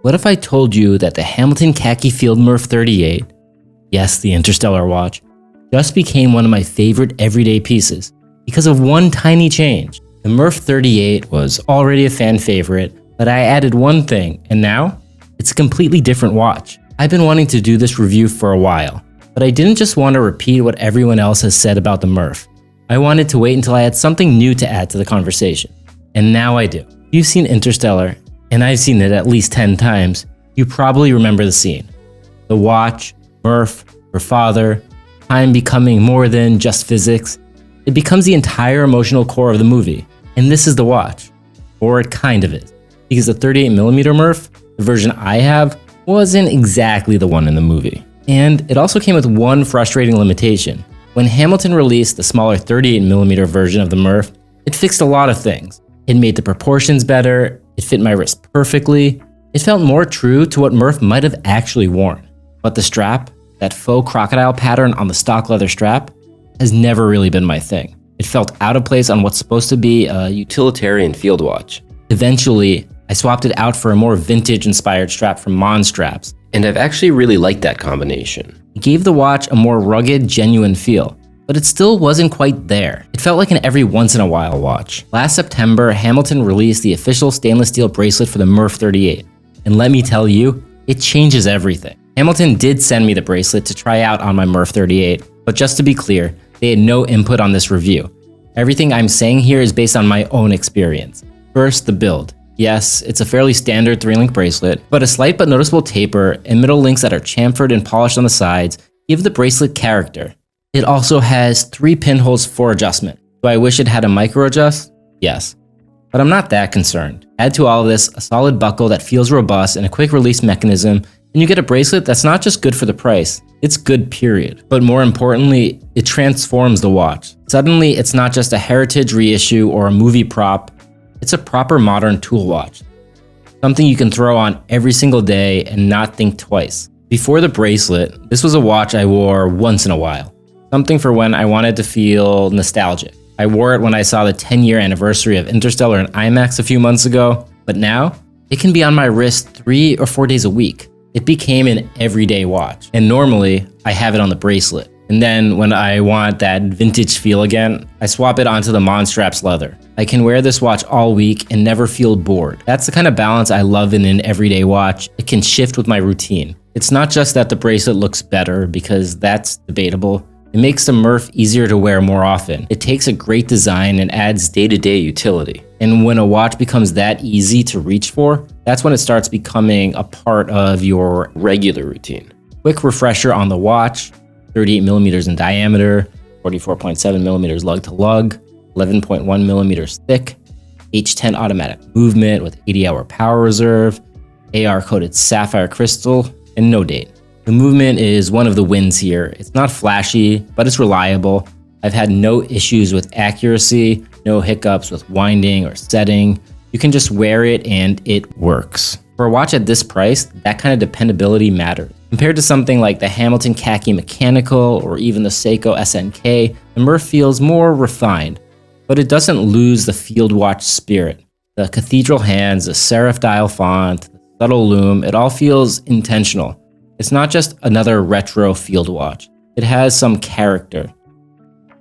What if I told you that the Hamilton Khaki Field Murph 38, yes, the Interstellar watch, just became one of my favorite everyday pieces because of one tiny change? The Murph 38 was already a fan favorite, but I added one thing, and now it's a completely different watch. I've been wanting to do this review for a while, but I didn't just want to repeat what everyone else has said about the Murph. I wanted to wait until I had something new to add to the conversation. And now I do. You've seen Interstellar, and I've seen it at least 10 times. You probably remember the scene. The watch, Murph, her father, time becoming more than just physics. It becomes the entire emotional core of the movie. And this is the watch. Or it kind of is. Because the 38mm Murph, the version I have, wasn't exactly the one in the movie. And it also came with one frustrating limitation. When Hamilton released the smaller 38mm version of the Murph, it fixed a lot of things. It made the proportions better, it fit my wrist perfectly, it felt more true to what Murph might have actually worn. But the strap, that faux crocodile pattern on the stock leather strap, has never really been my thing. It felt out of place on what's supposed to be a utilitarian field watch. Eventually, I swapped it out for a more vintage-inspired strap from Mon Straps, and I've actually really liked that combination. It gave the watch a more rugged, genuine feel, but it still wasn't quite there. It felt like an every once in a while watch. Last September, Hamilton released the official stainless steel bracelet for the Murph 38, and let me tell you, it changes everything. Hamilton did send me the bracelet to try out on my Murph 38, but just to be clear, they had no input on this review. Everything I'm saying here is based on my own experience. First, the build. Yes, it's a fairly standard 3-link bracelet, but a slight but noticeable taper and middle links that are chamfered and polished on the sides give the bracelet character. It also has 3 pinholes for adjustment. Do I wish it had a micro adjust? Yes. But I'm not that concerned. Add to all of this a solid buckle that feels robust and a quick release mechanism, and you get a bracelet that's not just good for the price, it's good period. But more importantly, it transforms the watch. Suddenly, it's not just a heritage reissue or a movie prop, it's a proper modern tool watch. Something you can throw on every single day and not think twice. Before the bracelet, this was a watch I wore once in a while. Something for when I wanted to feel nostalgic. I wore it when I saw the 10-year anniversary of Interstellar in IMAX a few months ago, but now, it can be on my wrist 3 or 4 days a week. It became an everyday watch, and normally, I have it on the bracelet. And then when I want that vintage feel again, I swap it onto the Mon Straps leather. I can wear this watch all week and never feel bored. That's the kind of balance I love in an everyday watch. It can shift with my routine. It's not just that the bracelet looks better, because that's debatable. It makes the Murph easier to wear more often. It takes a great design and adds day-to-day utility. And when a watch becomes that easy to reach for, that's when it starts becoming a part of your regular routine. Quick refresher on the watch: 38mm in diameter, 44.7mm lug to lug, 11.1mm thick, H10 automatic movement with 80-hour power reserve, AR-coated sapphire crystal, and no date. The movement is one of the wins here. It's not flashy, but it's reliable. I've had no issues with accuracy, no hiccups with winding or setting. You can just wear it and it works. For a watch at this price, that kind of dependability matters. Compared to something like the Hamilton Khaki Mechanical or even the Seiko SNK, the Murph feels more refined, but it doesn't lose the field watch spirit. The cathedral hands, the serif dial font, the subtle loom, it all feels intentional. It's not just another retro field watch. It has some character.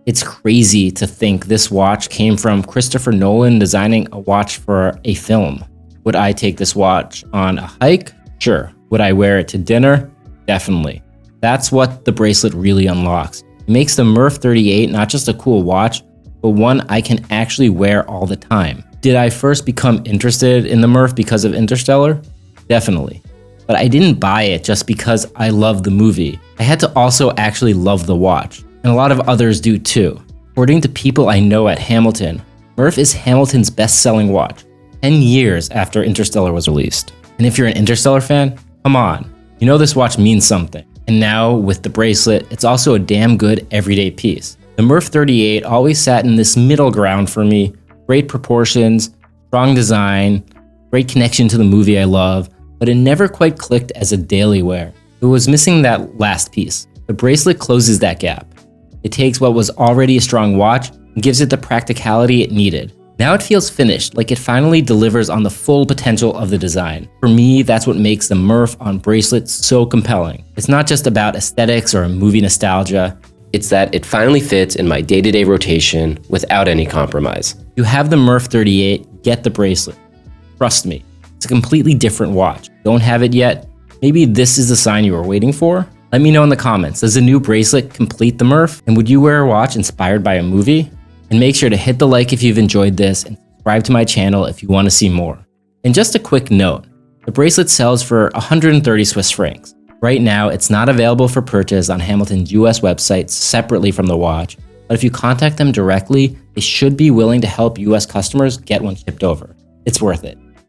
It's crazy to think this watch came from Christopher Nolan designing a watch for a film. Would I take this watch on a hike? Sure. Would I wear it to dinner? Definitely. That's what the bracelet really unlocks. It makes the Murph 38 not just a cool watch, but one I can actually wear all the time. Did I first become interested in the Murph because of Interstellar? Definitely. But I didn't buy it just because I love the movie. I had to also actually love the watch, and a lot of others do too. According to people I know at Hamilton, Murph is Hamilton's best-selling watch, 10 years after Interstellar was released. And if you're an Interstellar fan, come on, you know this watch means something. And now, with the bracelet, it's also a damn good everyday piece. The Murph 38 always sat in this middle ground for me. Great proportions, strong design, great connection to the movie I love, but it never quite clicked as a daily wear. It was missing that last piece. The bracelet closes that gap. It takes what was already a strong watch and gives it the practicality it needed. Now it feels finished, like it finally delivers on the full potential of the design. For me, that's what makes the Murph on Bracelet so compelling. It's not just about aesthetics or movie nostalgia. It's that it finally fits in my day-to-day rotation without any compromise. You have the Murph 38, get the Bracelet. Trust me, it's a completely different watch. Don't have it yet? Maybe this is the sign you were waiting for? Let me know in the comments, does the new Bracelet complete the Murph? And would you wear a watch inspired by a movie? And make sure to hit the like if you've enjoyed this and subscribe to my channel if you want to see more. And just a quick note, the bracelet sells for 130 Swiss francs. Right now, it's not available for purchase on Hamilton's US website separately from the watch, but if you contact them directly, they should be willing to help US customers get one shipped over. It's worth it.